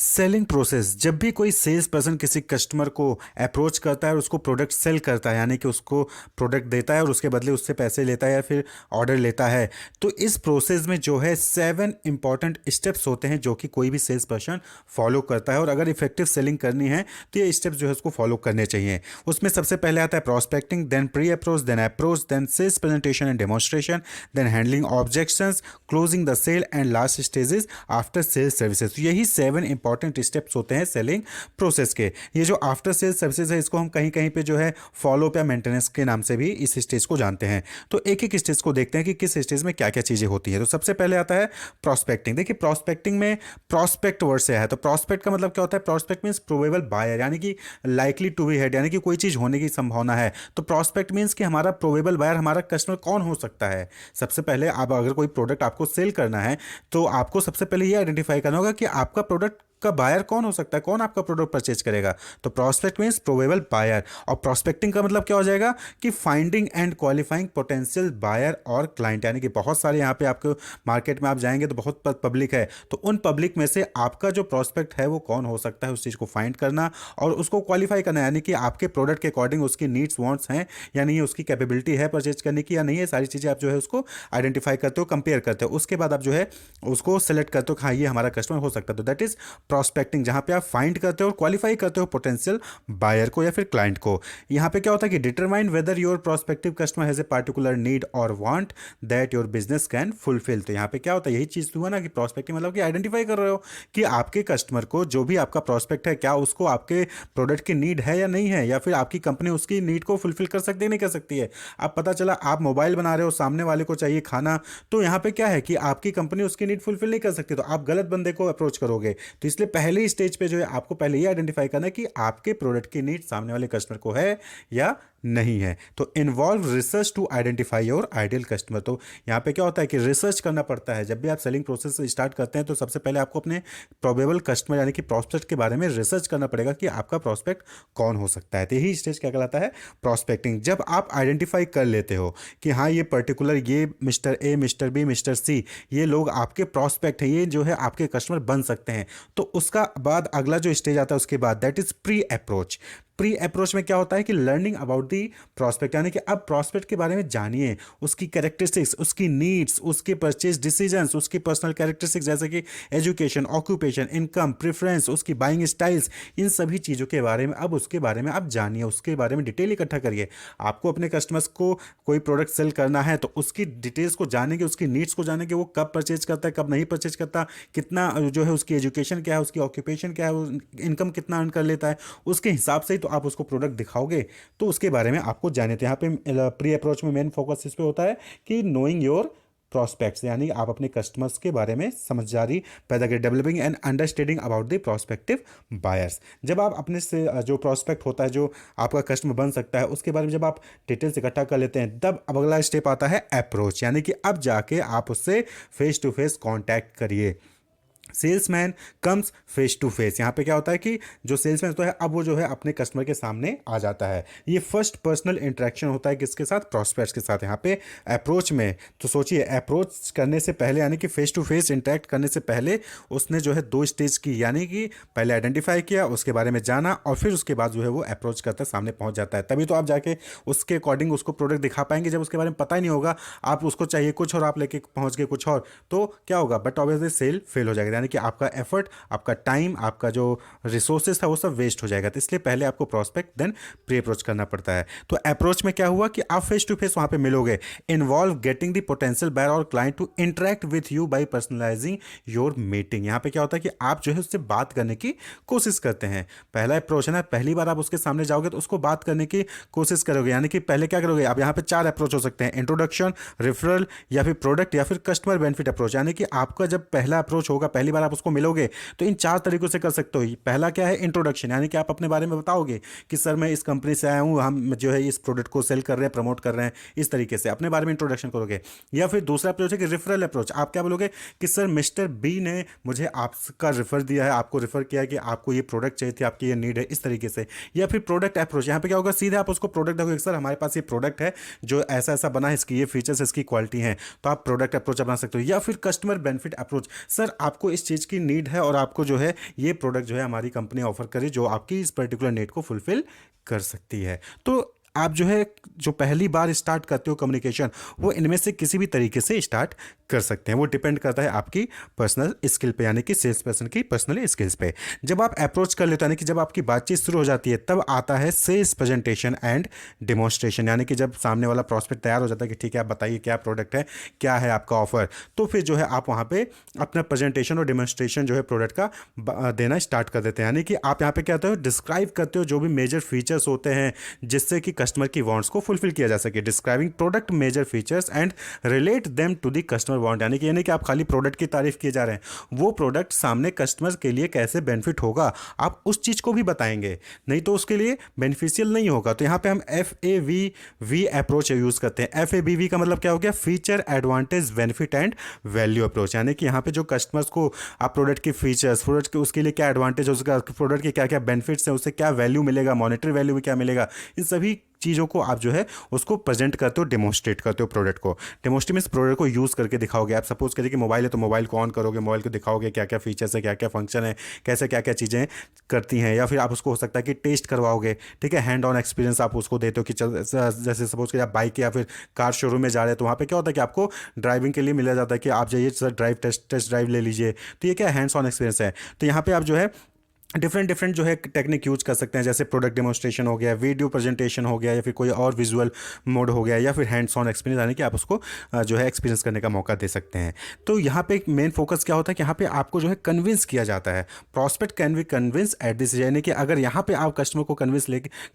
Selling process, जब भी कोई सेल्स पर्सन किसी कस्टमर को अप्रोच करता है और उसको प्रोडक्ट सेल करता है, यानी कि उसको प्रोडक्ट देता है और उसके बदले उससे पैसे लेता है या फिर ऑर्डर लेता है, तो इस प्रोसेस में जो है 7 इंपॉर्टेंट स्टेप्स होते हैं जो कि कोई भी सेल्स पर्सन फॉलो करता है। और अगर इफेक्टिव सेलिंग करनी है तो ये स्टेप्स जो है उसको फॉलो करने चाहिए। उसमें सबसे पहले आता है prospecting, then pre approach, then sales presentation and demonstration, then handling objections, closing the sale and last stages after sales services. तो यही 7 इंपॉर्टेंट स्टेप्स होते हैं सेलिंग प्रोसेस के। ये जो आफ्टर सेल्स सर्विसेज है इसको हम कहीं कहीं पे जो है फॉलोअप या मेंटेनेंस के नाम से भी इस स्टेज को जानते हैं। तो एक एक स्टेज को देखते हैं कि किस स्टेज में क्या क्या चीज़ें होती है। तो सबसे पहले आता है प्रॉस्पेक्टिंग। देखिए प्रॉस्पेक्टिंग में प्रॉस्पेक्ट वर्ड से है, तो प्रॉस्पेक्ट का मतलब क्या होता है? प्रॉस्पेक्ट मीन्स प्रोबेबल बायर, यानी कि लाइकली टू बी हेड, यानी कि कोई चीज़ होने की संभावना है। तो प्रॉस्पेक्ट मीन्स कि हमारा प्रोबेबल बायर, हमारा कस्टमर कौन हो सकता है। सबसे पहले आप अगर कोई प्रोडक्ट आपको सेल करना है तो आपको सबसे पहले ये आइडेंटिफाई करना होगा कि आपका प्रोडक्ट का बायर कौन हो सकता है, कौन आपका प्रोडक्ट परचेज करेगा। तो प्रॉस्पेक्ट मीन्स प्रोबेबल बायर। और प्रॉस्पेक्टिंग का मतलब क्या हो जाएगा कि finding and qualifying potential buyer और क्लाइंट, यानी कि बहुत सारे यहाँ पे आपको मार्केट में आप जाएंगे तो बहुत पब्लिक है, तो उन पब्लिक में से आपका जो प्रॉस्पेक्ट है वो कौन हो सकता है, उस चीज़ को फाइंड करना और उसको क्वालिफाई करना, यानी कि आपके प्रोडक्ट के अकॉर्डिंग उसकी नीड्स वांट्स हैं या नहीं, उसकी कैपेबिलिटी है परचेज करने की या नहीं है। सारी चीज़ें आप जो है उसको आइडेंटिफाई करते हो, कंपेयर करते हो, उसके बाद आप जो है उसको सेलेक्ट करते हो कि हाँ ये हमारा कस्टमर हो सकता है। तो दैट इज प्रॉस्पेक्टिंग, जहां पे आप फाइंड करते हो और क्वालिफाई करते हो पोटेंशियल बायर को या फिर क्लाइंट को। यहां पे क्या होता है कि determine whether your prospective customer has a particular need और want that your business can fulfil. तो यहां पे क्या होता है, यही चीज हुआ ना कि प्रोस्पेक्टिव मतलब कि आइडेंटिफाई कर रहे हो कि आपके कस्टमर को, जो भी आपका प्रोस्पेक्ट है, क्या उसको आपके प्रोडक्ट की नीड है या नहीं है, या फिर आपकी कंपनी उसकी नीड को फुलफिल कर सकती है नहीं कर सकती है। अब पता चला आप मोबाइल बना रहे हो, सामने वाले को चाहिए खाना, तो यहां पे क्या है कि आपकी कंपनी उसकी नीड फुलफिल नहीं कर सकती, तो आप गलत बंदे को अप्रोच करोगे। तो इसलिए पहले ही स्टेज पे जो है आपको पहले ये आइडेंटिफाई करना है कि आपके प्रोडक्ट की नीड सामने वाले कस्टमर को है या नहीं है। तो involve research to identify your ideal customer. तो यहाँ पे क्या होता है कि रिसर्च करना पड़ता है। जब भी आप सेलिंग प्रोसेस स्टार्ट करते हैं तो सबसे पहले आपको अपने प्रोबेबल कस्टमर यानी कि प्रॉस्पेक्ट के बारे में रिसर्च करना पड़ेगा कि आपका प्रॉस्पेक्ट कौन हो सकता है। तो यही स्टेज क्या कहलाता है, प्रॉस्पेक्टिंग। जब आप आइडेंटिफाई कर लेते हो कि हाँ ये पर्टिकुलर ये mister A, mister B, mister C, ये लोग आपके प्रॉस्पेक्ट हैं, ये जो है आपके कस्टमर बन सकते हैं, तो उसका बाद अगला जो स्टेज आता है उसके बाद that is pre approach. Pre approach में क्या होता है कि लर्निंग अबाउट दी प्रॉस्पेक्ट, यानी कि अब प्रॉस्पेक्ट के बारे में जानिए, उसकी कैरेक्टरिस्टिक्स, उसकी नीड्स, उसके परचेज डिसीजंस, उसकी पर्सनल कैरेक्टरिस्टिक्स जैसे कि एजुकेशन, ऑक्यूपेशन, इनकम, प्रेफरेंस, उसकी बाइंग स्टाइल्स, इन सभी चीज़ों के बारे में अब उसके बारे में आप जानिए, उसके बारे में डिटेल इकट्ठा करिए। आपको अपने कस्टमर्स को कोई प्रोडक्ट सेल करना है तो उसकी डिटेल्स को जानेंगे, उसकी नीड्स को जानेंगे, वो कब परचेज करता है, कब नहीं परचेज करता, कितना जो है उसकी एजुकेशन क्या है, उसकी ऑक्यूपेशन क्या है, इनकम कितना अर्न कर लेता है, उसके हिसाब से ही तो आप उसको प्रोडक्ट दिखाओगे, तो उसके बारे में आपको जाने। तो यहाँ पे प्री अप्रोच में मेन फोकस इस पे होता है कि नोइंग योर प्रॉस्पेक्ट्स, यानी आप अपने कस्टमर्स के बारे में समझदारी पैदा करें, developing and understanding about the prospective buyers. जब आप अपने से जो प्रॉस्पेक्ट होता है, जो आपका कस्टमर बन सकता है, उसके बारे में जब आप डिटेल्स इकट्ठा कर लेते हैं, तब अब अगला स्टेप आता है अप्रोच, यानी कि अब जाके आप उससे फेस टू फेस कॉन्टैक्ट करिए। Salesman comes face to face. यहाँ पे क्या होता है कि जो सेल्समैन होता है अब वो जो है अपने कस्टमर के सामने आ जाता है। ये फर्स्ट पर्सनल इंटरेक्शन होता है किसके साथ, प्रॉस्पेक्ट्स के साथ। यहाँ पे अप्रोच में तो सोचिए, अप्रोच करने से पहले यानी कि फेस टू फेस इंटरेक्ट करने से पहले उसने जो है 2 स्टेज की, यानी कि पहले आइडेंटिफाई किया, उसके बारे में जाना और फिर उसके बाद जो है वो अप्रोच करता है, सामने पहुंच जाता है। तभी तो आप जाके उसके अकॉर्डिंग उसको प्रोडक्ट दिखा पाएंगे। जब उसके बारे में पता ही नहीं होगा, आप उसको चाहिए कुछ और आप लेके पहुंच गए कुछ और, तो क्या होगा, बट ऑब्वियसली सेल फेल हो जाएगा, यानी कि आपका एफर्ट, आपका टाइम, आपका जो रिसोर्सेज था वो सब वेस्ट हो जाएगा। तो इसलिए पहले आपको प्रॉस्पेक्ट देन प्री अप्रोच करना पड़ता है। तो अप्रोच में क्या हुआ कि आप फेस टू फेस वहां पे मिलोगे। Involve getting the potential buyer और client to interact with you by personalising your meeting. यहां पे क्या होता है कि आप जो है उससे बात करने की कोशिश करते हैं। पहला अप्रोच है ना, पहली बार आप उसके सामने जाओगे तो उसको बात करने की कोशिश करोगे, यानी कि पहले क्या करोगे आप, यहाँ पे 4 अप्रोच हो सकते हैं, इंट्रोडक्शन, रेफरल या फिर प्रोडक्ट या फिर कस्टमर बेनिफिट अप्रोच। यानी कि आपका जब पहला अप्रोच होगा, पहली बार आप उसको मिलोगे, तो इन 4 तरीकों से कर सकते हो। पहला क्या है, इंट्रोडक्शन, यानी कि आप अपने बारे में बताओगे कि सर मैं इस कंपनी से आया हूं, हम जो है इस प्रोडक्ट को सेल कर रहे हैं, प्रमोट कर रहे हैं, इस तरीके से अपने बारे में इंट्रोडक्शन करोगे। या फिर दूसरा अप्रोच है कि रेफरल अप्रोच। आप क्या बोलोगे कि सर मिस्टर बी ने मुझे आपका रेफर दिया है, आपको रेफर किया है कि आपको ये प्रोडक्ट चाहिए थी, आपकी ये नीड है, इस तरीके से। या फिर प्रोडक्ट अप्रोच, यहाँ पे क्या होगा, सीधे आप उसको प्रोडक्ट देखोगे, सर हमारे पास ये प्रोडक्ट है जो ऐसा ऐसा बना है, इसकी ये फीचर्स, इसकी क्वालिटी है, तो आप प्रोडक्ट अप्रोच बना सकते हो। या फिर कस्टमर बेनिफिट अप्रोच, सर आपको इस चीज़ की नीड है और आपको जो है ये प्रोडक्ट जो है हमारी कंपनी ऑफर करे जो आपकी इस पर्टिकुलर नीड को फुलफिल कर सकती है। तो आप जो है जो पहली बार स्टार्ट करते हो कम्युनिकेशन, वो इनमें से किसी भी तरीके से स्टार्ट कर सकते हैं। वो डिपेंड करता है आपकी पर्सनल स्किल पे, यानी कि सेल्स पर्सन की पर्सनल स्किल्स पे। जब आप अप्रोच कर लेते हो, यानी कि जब आपकी बातचीत शुरू हो जाती है, तब आता है सेल्स प्रेजेंटेशन एंड डिमॉन्स्ट्रेशन। यानी कि जब सामने वाला प्रॉस्पेक्ट तैयार हो जाता है कि ठीक है आप बताइए क्या प्रोडक्ट है, क्या है आपका ऑफर, तो फिर जो है आप वहाँ पे अपना प्रेजेंटेशन और डिमॉन्स्ट्रेशन जो है प्रोडक्ट का देना स्टार्ट कर देते हैं। यानी कि आप यहाँ पे क्या होते हो, डिस्क्राइब करते हो जो भी मेजर फीचर्स होते हैं जिससे कि कस्टमर की वांट्स को फुलफिल किया जा सके। Describing product major features and relate them to the customer want. यानी कि आप खाली प्रोडक्ट की तारीफ किए जा रहे हैं, वो प्रोडक्ट सामने कस्टमर के लिए कैसे बेनिफिट होगा आप उस चीज को भी बताएंगे, नहीं तो उसके लिए बेनिफिशियल नहीं होगा। तो यहाँ पे हम FABV अप्रोच यूज करते हैं। FABV का मतलब क्या हो गया, feature advantage benefit and value approach. यानी कि यहाँ पे जो कस्टमर्स को आप प्रोडक्ट के फीचर्स, प्रोडक्ट के उसके लिए क्या एडवांटेज हो सका, प्रोडक्ट के क्या क्या बेनिफिट्स हैं, उससे क्या वैल्यू मिलेगा, मॉनेटरी वैल्यू भी क्या मिलेगा, इन सभी चीज़ों को आप जो है उसको प्रेजेंट करते हो, डेमोन्स्ट्रेट करते हो प्रोडक्ट को। डेमोन्स्ट्रेट मींस प्रोडक्ट को यूज़ करके दिखाओगे। आप सपोज करिए कि मोबाइल है तो मोबाइल को ऑन करोगे, मोबाइल को दिखाओगे क्या क्या फीचर्स है, क्या क्या फंक्शन है, कैसे क्या क्या चीज़ें करती हैं। या फिर आप उसको हो सकता है कि टेस्ट करवाओगे, ठीक है, हैंड ऑन एक्सपीरियंस आप उसको देते हो कि चल जैसे सपोज करिए आप बाइक या फिर कार शोरूम में जा रहे हैं तो वहाँ पे क्या होता है कि आपको ड्राइविंग के लिए मिला जाता है कि आप जाइए सर ड्राइव टेस्ट ड्राइव ले लीजिए। तो ये क्या हैंड्स ऑन एक्सपीरियंस है। तो यहाँ पे आप जो है डिफरेंट जो है टेक्निक यूज कर सकते हैं, जैसे प्रोडक्ट डेमोन्स्ट्रेशन हो गया, वीडियो प्रेजेंटेशन हो गया, या फिर कोई और विजुअल मोड हो गया, या फिर हैंड्स ऑन एक्सपीरियंस, यानी कि आप उसको जो है एक्सपीरियंस करने का मौका दे सकते हैं। तो यहाँ पे एक मेन फोकस क्या होता है कि यहाँ पे आपको जो है कन्विंस किया जाता है। Prospect can be convince at this, यानी कि अगर यहाँ पे आप कस्टमर को कन्विंस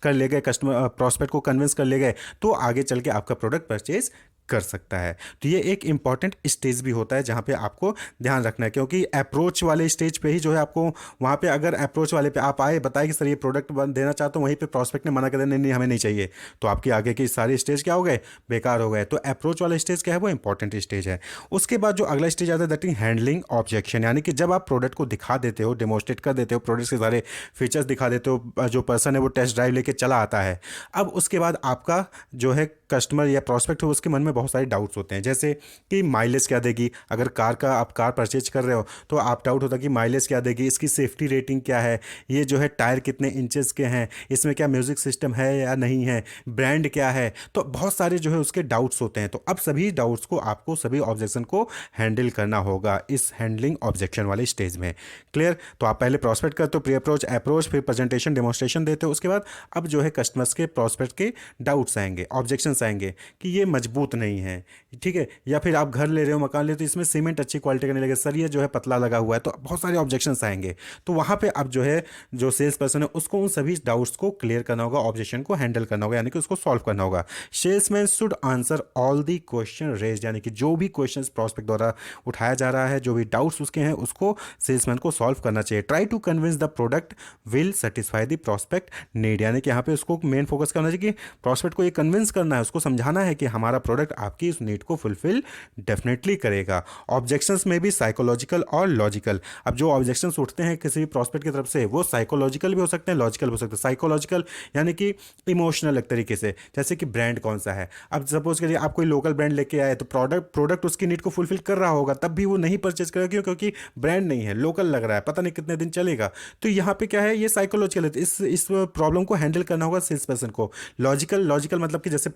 कर ले गए, कस्टमर प्रॉस्पेक्ट को कन्विंस कर ले गए, तो आगे चल के आपका प्रोडक्ट परचेज कर सकता है। तो ये एक इंपॉर्टेंट स्टेज भी होता है जहाँ पे आपको ध्यान रखना है, क्योंकि अप्रोच वाले स्टेज पे ही जो है आपको वहाँ पे अगर अप्रोच वाले पे आप आए बताए कि सर ये प्रोडक्ट देना चाहता हूँ, वहीं पे प्रॉस्पेक्ट ने मना कर दिया नहीं नहीं हमें नहीं चाहिए, तो आपकी आगे की सारी स्टेज क्या हो गए, बेकार हो गए। तो अप्रोच वाला स्टेज क्या है, वो इंपॉर्टेंट स्टेज है। उसके बाद जो अगला स्टेज आता है दैट इज हैंडलिंग ऑब्जेक्शन। यानी कि जब आप प्रोडक्ट को दिखा देते हो, डेमोन्स्ट्रेट कर देते हो, प्रोडक्ट के सारे फीचर्स दिखा देते हो, जो पर्सन है वो टेस्ट ड्राइव लेके चला आता है, अब उसके बाद आपका जो है कस्टमर या प्रॉस्पेक्ट हो उसके मन में बहुत सारे डाउट्स होते हैं, जैसे कि माइलेज क्या देगी। अगर आप कार परचेज कर रहे हो तो आप डाउट होता है कि माइलेज क्या देगी, इसकी सेफ्टी रेटिंग क्या है, ये जो है टायर कितने इंचेस के हैं, इसमें क्या म्यूजिक सिस्टम है या नहीं है, ब्रांड क्या है। तो बहुत सारे जो है उसके डाउट्स होते हैं। तो अब सभी डाउट्स को आपको, सभी ऑब्जेक्शन को हैंडल करना होगा इस हैंडलिंग ऑब्जेक्शन वाले स्टेज में। क्लियर। तो आप पहले प्रॉस्पेक्ट करते हो, प्री अप्रोच, फिर प्रेजेंटेशन डेमोन्स्ट्रेशन देते हो, उसके बाद अब जो है कस्टमर्स के प्रॉस्पेक्ट के डाउट्स आएंगे, ऑब्जेक्शन आएंगे कि ये मजबूत नहीं है, ठीक है, या फिर आप घर ले रहे हो, मकान ले, तो इसमें सीमेंट अच्छी क्वालिटी का नहीं लगे, सर ये जो है पतला लगा हुआ है। तो बहुत सारे ऑब्जेक्शंस आएंगे। तो वहाँ पे अब जो है जो सेल्स पर्सन है उसको उन सभी डाउट्स को क्लियर करना होगा, ऑब्जेक्शन को हैंडल करना होगा, यानी कि उसको सॉल्व करना होगा। Salesman should answer all the question raise, यानी कि जो भी क्वेश्चन प्रॉस्पेक्ट द्वारा उठाया जा रहा है, जो भी डाउट्स उसके हैं, उसको सेल्समैन को सॉल्व करना चाहिए। Try to convince the product will satisfy the prospect need, यानी कि यहाँ पे उसको मेन फोकस करना चाहिए कि प्रॉस्पेक्ट को ये कन्विंस करना है, उसको समझाना है कि हमारा प्रोडक्ट आपकी इस नीड को फुलफिल डेफिनेटली करेगा। ऑब्जेक्शंस में भी साइकोलॉजिकल और लॉजिकल। अब जो ऑब्जेक्शंस उठते हैं किसी भी प्रॉस्पेक्ट की तरफ से, वो साइकोलॉजिकल भी हो सकते हैं, लॉजिकल भी हो सकते हैं। साइकोलॉजिकल यानी कि इमोशनल एक तरीके से, जैसे कि ब्रांड कौन सा है। अब सपोज करिए आप कोई लोकल ब्रांड लेके आए, तो प्रोडक्ट उसकी नीड को फुलफिल कर रहा होगा, तब भी वो नहीं परचेज करेगा, क्यों? क्योंकि ब्रांड नहीं है, लोकल लग रहा है, पता नहीं कितने दिन चलेगा। तो यहाँ पे क्या है, ये साइकोलॉजिकल है। इस प्रॉब्लम को हैंडल करना होगा सेल्स पर्सन को। लॉजिकल मतलब कि जैसे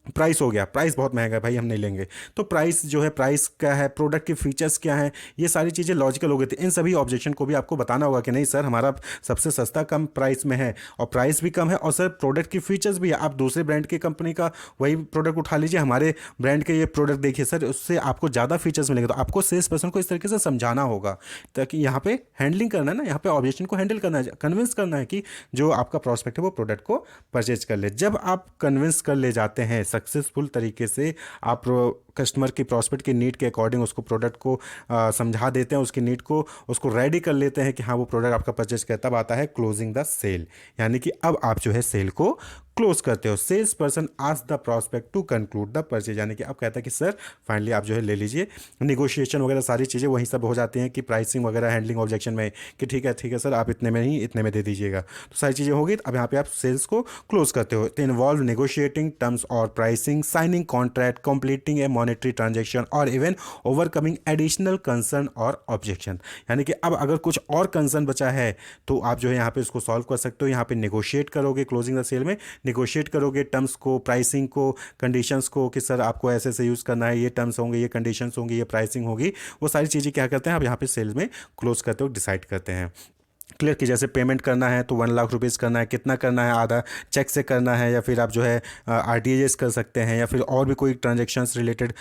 प्राइस हो गया, प्राइस बहुत महंगा है भाई, हम नहीं लेंगे। तो प्राइस जो है, प्राइस क्या है, प्रोडक्ट के फीचर्स क्या हैं, ये सारी चीज़ें लॉजिकल हो गई थी। इन सभी ऑब्जेक्शन को भी आपको बताना होगा कि नहीं सर हमारा सबसे सस्ता कम प्राइस में है, और प्राइस भी कम है, और सर प्रोडक्ट की फीचर्स भी है। आप दूसरे ब्रांड की कंपनी का वही प्रोडक्ट उठा लीजिए, हमारे ब्रांड के ये प्रोडक्ट देखिए सर, उससे आपको ज़्यादा फीचर्स मिलेंगे। तो आपको सेल्स पर्सन को इस तरीके से समझाना होगा, ताकि यहाँ पे हैंडलिंग करना है ना, यहाँ पे ऑब्जेक्शन को हैंडल करना है, कन्विंस करना है कि जो आपका प्रॉस्पेक्ट है वो प्रोडक्ट को परचेज कर ले। जब आप कन्विंस कर ले जाते हैं सक्सेसफुल तरीके से, आप कस्टमर की प्रॉस्पेक्ट की नीड के अकॉर्डिंग उसको प्रोडक्ट को समझा देते हैं, उसकी नीड को उसको रेडी कर लेते हैं कि हाँ वो प्रोडक्ट आपका परचेज किया, तब आता है क्लोजिंग द सेल, यानी कि अब आप जो है सेल को क्लोज करते हो। Sales person ask the prospect to conclude the purchase, यानी कि अब कहता है कि सर फाइनली आप जो है ले लीजिए। नेगोशिएशन वगैरह सारी चीज़ें वहीं सब हो जाती हैं कि प्राइसिंग वगैरह, हैंडलिंग ऑब्जेक्शन में कि ठीक है सर आप इतने में ही इतने में दे दीजिएगा, तो सारी चीज़ें होगी। अब यहाँ पे आप सेल्स को क्लोज करते हो। तो इन्वॉल्व नेगोशिएटिंग टर्म्स और प्राइसिंग, साइनिंग कॉन्ट्रैक्ट, कंप्लीटिंग ए मॉनेटरी ट्रांजेक्शन और इवन ओवरकमिंग एडिशनल कंसर्न और ऑब्जेक्शन, यानी कि अब अगर कुछ और कंसर्न बचा है तो आप जो है यहाँ पे उसको सॉल्व कर सकते हो। यहाँ पे नेगोशिएट करोगे, क्लोजिंग द सेल में नेगोशिएट करोगे टर्म्स को, प्राइसिंग को, कंडीशंस को कि सर आपको ऐसे ऐसे यूज़ करना है, ये टर्म्स होंगे, ये कंडीशंस होंगी, ये प्राइसिंग होगी, वो सारी चीज़ें क्या करते हैं आप यहाँ पे सेल्स में क्लोज करते हो, डिसाइड करते हैं। क्लियर कि जैसे पेमेंट करना है तो 1 लाख रुपीज़ करना है, कितना करना है, आधा चेक से करना है या फिर आप जो है आरटीजीएस कर सकते हैं, या फिर और भी कोई ट्रांजेक्शन्स रिलेटेड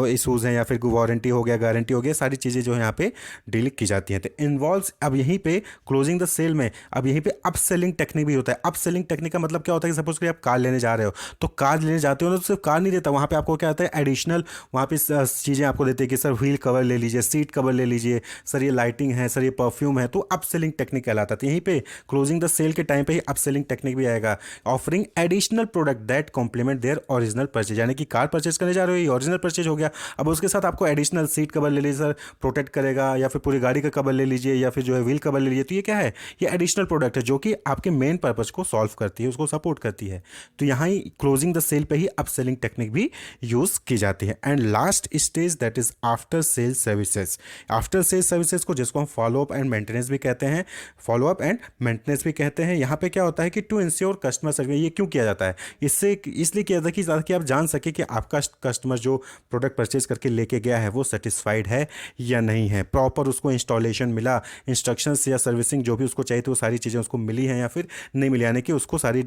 इशूज़ हैं, या फिर वारंटी हो गया, गारंटी हो गया, सारी चीज़ें जो है यहाँ पे डील की जाती हैं। तो इन्वॉल्व्स अब यहीं पे क्लोजिंग द सेल में अब यहीं पे अप सेलिंग टेक्निक भी होता है। अप सेलिंग टेक्निक का मतलब क्या होता है कि सपोज कि आप कार लेने जा रहे हो, तो कार लेने जाते हो ना तो सिर्फ कार नहीं देता, वहाँ पे आपको क्या होता है एडिशनल वहाँ पे चीज़ें आपको देते हैं कि सर व्हील कवर ले लीजिए, सीट कवर ले लीजिए, सर ये लाइटिंग है, सर ये परफ्यूम है, तो अप सेलिंग टेक्निक कहलाता है। तो यहीं पे क्लोजिंग द सेल के टाइम पे ही अपसेलिंग टेक्निक भी आएगा। Offering additional product that complement their original purchase, यानी कि कार परचेज करने जा रहे हो, ये ओरिजिनल परचेज हो गया, अब उसके साथ आपको एडिशनल सीट कवर ले लीजिए सर, प्रोटेक्ट करेगा, या फिर पूरी गाड़ी का कवर ले लीजिए, या फिर जो है व्हील कवर ले लीजिए। तो ये क्या है, ये एडिशनल प्रोडक्ट है जो कि आपके मेन पर्पज को सॉल्व करती है, उसको सपोर्ट करती है। तो यहाँ ही क्लोजिंग द सेल पे ही अपसेलिंग टेक्निक भी यूज की जाती है। And last stage that is after sale services. After sale services को जिसको हम फॉलोअप एंड मेंटेनेंस भी कहते हैं, फॉलोअप एंड मेंटेनेंस भी कहते हैं। यहाँ पे क्या होता है कि टू इंश्योर कस्टमर सर्विस, ये क्यों किया जाता है, इससे इसलिए किया जाता है कि ताकि आप जान सके कि आपका कस्टमर जो प्रोडक्ट परचेज करके लेके गया है वो सेटिस्फाइड है या नहीं है, प्रॉपर उसको इंस्टॉलेशन मिला, इंस्ट्रक्शंस या सर्विसिंग जो भी उसको चाहिए थी वो सारी चीज़ें उसको मिली हैं या फिर नहीं मिली, यानी कि उसको सारी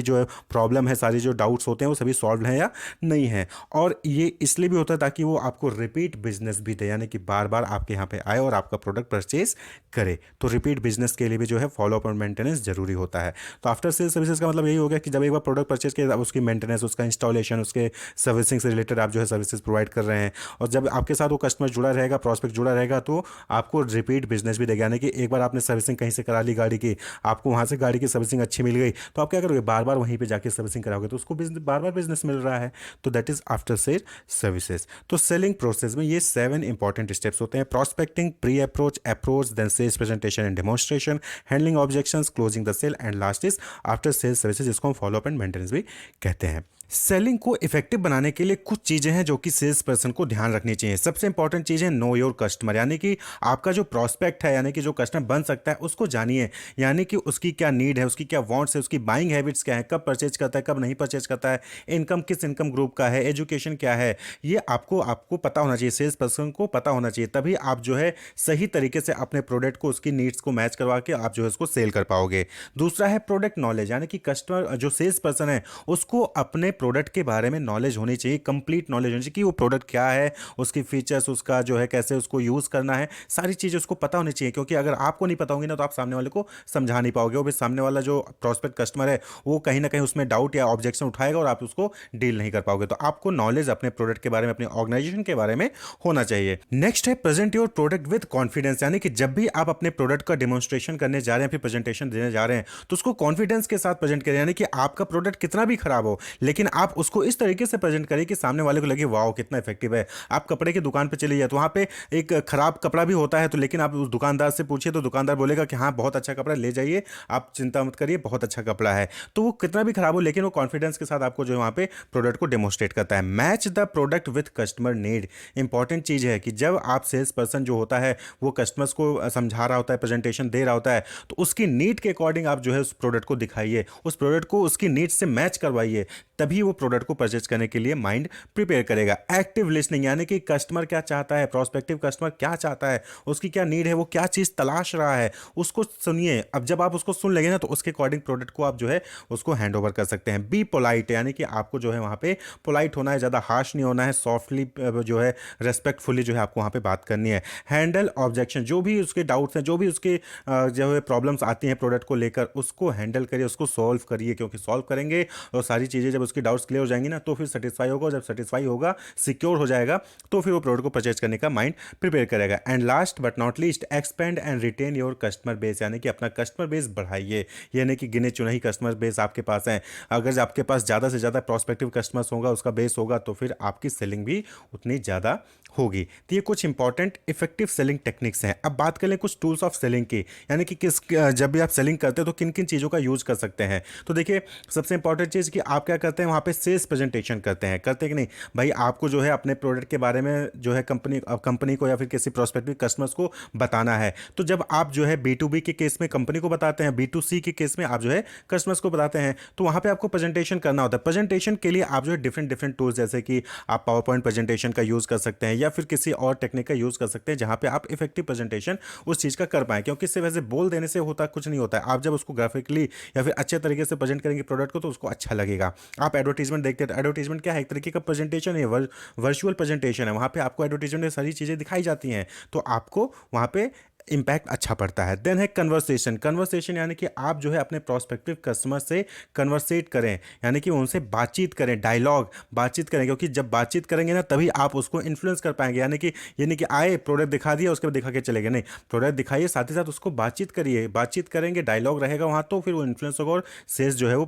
जो प्रॉब्लम है, सारी जो डाउट्स होते हैं वो सभी सॉल्व हैं या नहीं है। और ये इसलिए भी होता है ताकि वो आपको रिपीट बिजनेस भी दे, यानी कि बार बार आपके यहाँ पे आए और आपका प्रोडक्ट परचेज करे। तो रिपीट बिजनेस के लिए भी जो है फॉलोअप और मेंटेनेंस जरूरी होता है। तो आफ्टर सेल सर्विसेज का मतलब यही हो गया कि जब एक बार प्रोडक्ट परचेज किया अब उसकी मेंटेनेंस, उसका इंस्टॉलेशन, उसके सर्विसिंग से रिलेटेड आप जो है सर्विसेज प्रोवाइड कर रहे हैं। और जब आपके साथ वो कस्टमर जुड़ा रहेगा, प्रॉस्पेक्ट जुड़ा रहेगा, तो आपको रिपीट बिजनेस भी देगा, यानी कि एक बार आपने सर्विसिंग कहीं से करा ली गाड़ी की, आपको वहाँ से गाड़ी की सर्विसिंग अच्छी मिल गई, तो आप क्या करोगे, बार बार वहीं पर जाके सर्विसिंग कराओगे, तो उसको बार बार बिजनेस मिल रहा है। तो that is after sale services. तो सेलिंग प्रोसेस में ये 7 इंपॉर्टेंट स्टेप्स होते हैं: prospecting, pre approach, approach, then sales presentation and demonstration, handling objections, closing the sale and last is after sales services, जिसको हम फॉलोअप एंड मेंटेनेंस भी कहते हैं। सेलिंग को इफेक्टिव बनाने के लिए कुछ चीज़ें हैं जो कि सेल्स पर्सन को ध्यान रखनी चाहिए। सबसे इंपॉर्टेंट चीज़ है नो योर कस्टमर, यानी कि आपका जो प्रॉस्पेक्ट है, यानी कि जो कस्टमर बन सकता है उसको जानिए, यानी कि उसकी क्या नीड है, उसकी क्या वांट्स है, उसकी बाइंग हैबिट्स क्या है, कब परचेज करता है, कब नहीं परचेज करता है, इनकम किस इनकम ग्रुप का है, एजुकेशन क्या है, ये आपको पता होना चाहिए, सेल्स पर्सन को पता होना चाहिए। तभी आप जो है सही तरीके से अपने प्रोडक्ट को उसकी नीड्स को मैच करवा के आप जो है उसको सेल कर पाओगे। दूसरा है प्रोडक्ट नॉलेज, यानी कि कस्टमर जो सेल्स पर्सन है उसको अपने प्रोडक्ट के बारे में नॉलेज होनी चाहिए, कंप्लीट नॉलेज होनी चाहिए कि वो प्रोडक्ट क्या है, उसकी फीचर्स, उसका जो है कैसे उसको यूज़ करना है, सारी चीज़ें उसको पता होनी चाहिए। क्योंकि अगर आपको नहीं पता होंगी ना तो आप सामने वाले को समझा नहीं पाओगे, वो भी सामने वाला जो प्रॉस्पेक्ट कस्टमर है वो कहीं ना कहीं उसमें डाउट या ऑब्जेक्शन उठाएगा और आप उसको डील नहीं कर पाओगे। तो आपको नॉलेज अपने प्रोडक्ट के बारे में, अपने ऑर्गेनाइजेशन के बारे में होना चाहिए। नेक्स्ट है present your product with confidence, यानी कि जब भी आप अपने प्रोडक्ट का डेमोन्स्ट्रेशन करने जा रहे हैं, फिर प्रेजेंटेशन देने जा रहे हैं, तो उसको कॉन्फिडेंस के साथ प्रेजेंट करें, यानी कि आपका प्रोडक्ट कितना भी खराब हो लेकिन आप उसको इस तरीके से प्रेजेंट करें कि सामने वाले को लगे वाओ कितना इफेक्टिव है। आप कपड़े की दुकान पे चले जाए तो वहाँ पे एक खराब कपड़ा भी होता है, तो लेकिन आप उस दुकानदार से पूछिए तो दुकानदार बोलेगा कि हाँ बहुत अच्छा कपड़ा ले जाइए, आप चिंता मत करिए, बहुत अच्छा कपड़ा है। तो वो कितना भी खराब हो लेकिन वो कॉन्फिडेंस के साथ आपको जो है वहाँ पे प्रोडक्ट को डेमोस्ट्रेट करता है। Match the product with customer need, important चीज़ है कि जब आप सेल्स पर्सन जो होता है वो कस्टमर्स को समझा रहा होता है, प्रेजेंटेशन दे रहा होता है, तो उसकी नीड के अकॉर्डिंग आप जो है उस प्रोडक्ट को दिखाइए, उस प्रोडक्ट को उसकी नीड से मैच करवाइए, तभी वो प्रोडक्ट को परचेज करने के लिए माइंड प्रिपेयर करेगा। एक्टिव लिसनिंग, यानी कि कस्टमर क्या चाहता है, प्रोस्पेक्टिव कस्टमर क्या चाहता है, उसकी क्या नीड है, वो क्या चीज़ तलाश रहा है, उसको सुनिए। अब जब आप उसको सुन लेंगे ना तो उसके अकॉर्डिंग प्रोडक्ट को आप जो है उसको हैंड ओवर कर सकते हैं। बी पोलाइट, यानी कि आपको जो है वहाँ पे पोलाइट होना है, ज़्यादा हार्श नहीं होना है, सॉफ्टली जो है रेस्पेक्टफुली जो है आपको वहाँ पे बात करनी है। हैंडल ऑब्जेक्शन, जो भी उसके डाउट्स हैं, जो भी उसके जो है प्रॉब्लम्स आती हैं प्रोडक्ट को लेकर, उसको हैंडल करिए, उसको सॉल्व करिए, क्योंकि सॉल्व करेंगे और सारी चीज़ें जब उसकी डाउट्स क्लियर हो जाएंगी ना, तो फिर सेटिस्फाई होगा, और जब सेटिस्फाई होगा, सिक्योर हो जाएगा, तो फिर वो प्रोडक्ट को परचेज करने का माइंड प्रिपेयर करेगा। And last but not least, expand and retain your customer base, यानी कि अपना कस्टमर बेस बढ़ाइए। यानी कि गिने चुने ही कस्टमर बेस आपके पास है, अगर आपके पास ज़्यादा से ज़्यादा प्रॉस्पेक्टिव कस्टमर्स होगा, उसका बेस होगा, तो फिर आपकी सेलिंग भी उतनी ज़्यादा होगी। तो ये कुछ इंपॉर्टेंट इफेक्टिव सेलिंग टेक्निक्स हैं। अब बात करें कुछ टूल्स ऑफ सेलिंग की, यानी कि किस जब भी आप सेलिंग करते हैं तो किन किन चीज़ों का यूज़ कर सकते हैं। तो देखिए, सबसे इंपॉर्टेंट चीज़ कि आप क्या करते हैं, वहाँ पे सेल्स प्रेजेंटेशन करते हैं कि नहीं भाई। आपको जो है अपने प्रोडक्ट के बारे में जो है कंपनी को या फिर किसी प्रोस्पेक्टिव कस्टमर्स को बताना है। तो जब आप जो है B2B के केस में कंपनी को बताते हैं, B2C के केस में आप जो है कस्टमर्स को बताते हैं, तो वहाँ पे आपको प्रेजेंटेशन करना होता है। प्रेजेंटेशन के लिए आप जो है डिफरेंट डिफरेंट टूल्स, जैसे कि आप पावर पॉइंट प्रेजेंटेशन का यूज़ कर सकते हैं, या फिर किसी और टेक्निक का यूज़ कर सकते हैं जहाँ पे आप इफेक्टिव प्रेजेंटेशन उस चीज़ का कर पाएँ। क्योंकि इससे वैसे बोल देने से होता कुछ नहीं होता है, आप जब उसको ग्राफिकली या फिर अच्छे तरीके से प्रेजेंट करेंगे प्रोडक्ट को, तो उसको अच्छा लगेगा। आप एडवर्टीजमेंट देखते हैं, तो एडवर्टीजमेंट क्या है, एक तरीके का प्रेजेंटेशन है, वर्चुअल प्रेजेंटेशन है। वहाँ पे आपको एडवर्टीजमेंट में सारी चीज़ें दिखाई जाती हैं, तो आपको वहाँ पे इम्पैक्ट अच्छा पड़ता है। देन है कन्वर्सेशन। कन्वर्सेशन यानी कि आप जो है अपने प्रोस्पेक्टिव कस्टमर से कन्वर्सेट करें, यानी कि उनसे बातचीत करें, डायलॉग बातचीत करें, क्योंकि जब बातचीत करेंगे ना, तभी आप उसको इन्फ्लुएंस कर पाएंगे। यानी कि ये नहीं कि आए प्रोडक्ट दिखा दिया उसके बाद दिखा के चले गए, नहीं, प्रोडक्ट दिखाइए, साथ ही साथ उसको बातचीत करिए, बातचीत करेंगे, डायलॉग रहेगा वहाँ, तो फिर वो इन्फ्लुएंस होगा और सेल्स जो है वो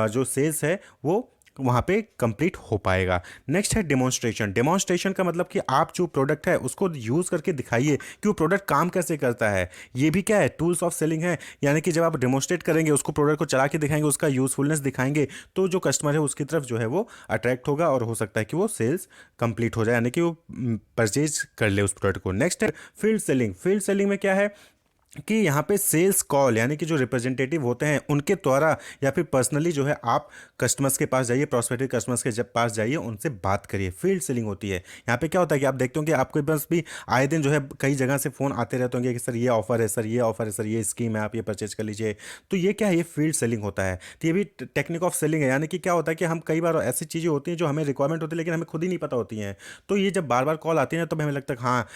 जो सेल्स है वो वहाँ पे कंप्लीट हो पाएगा। नेक्स्ट है डेमोन्स्ट्रेशन। डेमोन्स्ट्रेशन का मतलब कि आप जो प्रोडक्ट है उसको यूज़ करके दिखाइए कि वो प्रोडक्ट काम कैसे करता है। ये भी क्या है, टूल्स ऑफ सेलिंग है। यानी कि जब आप डेमोन्स्ट्रेट करेंगे, उसको प्रोडक्ट को चला के दिखाएंगे, उसका यूज़फुलनेस दिखाएंगे, तो जो कस्टमर है उसकी तरफ जो है वो अट्रैक्ट होगा, और हो सकता है कि वो सेल्स कंप्लीट हो जाए, यानी कि वो परचेज कर ले उस प्रोडक्ट को। नेक्स्ट है फील्ड सेलिंग। फील्ड सेलिंग में क्या है कि यहाँ पे सेल्स कॉल, यानी कि जो रिप्रेजेंटेटिव होते हैं उनके द्वारा या फिर पर्सनली जो है आप कस्टमर्स के पास जाइए, प्रोस्पेक्टिव कस्टमर्स के जब पास जाइए, उनसे बात करिए। फील्ड सेलिंग होती है। यहाँ पे क्या होता है कि आप देखते होंगे आपके पास भी आए दिन जो है कई जगह से फ़ोन आते रहते होंगे कि सर ये ऑफर है, सर ये ऑफर है, सर ये स्कीम है, आप ये परचेज कर लीजिए। तो ये क्या है, ये फील्ड सेलिंग होता है। तो ये भी टेक्निक ऑफ सेलिंग है। यानी कि क्या होता है कि हम कई बार ऐसी चीज़ें होती हैं जो हमें रिक्वायरमेंट होती है, लेकिन हमें खुद ही नहीं पता होती हैं। तो ये जब बार बार कॉल आती है ना, तब हमें लगता है हाँ,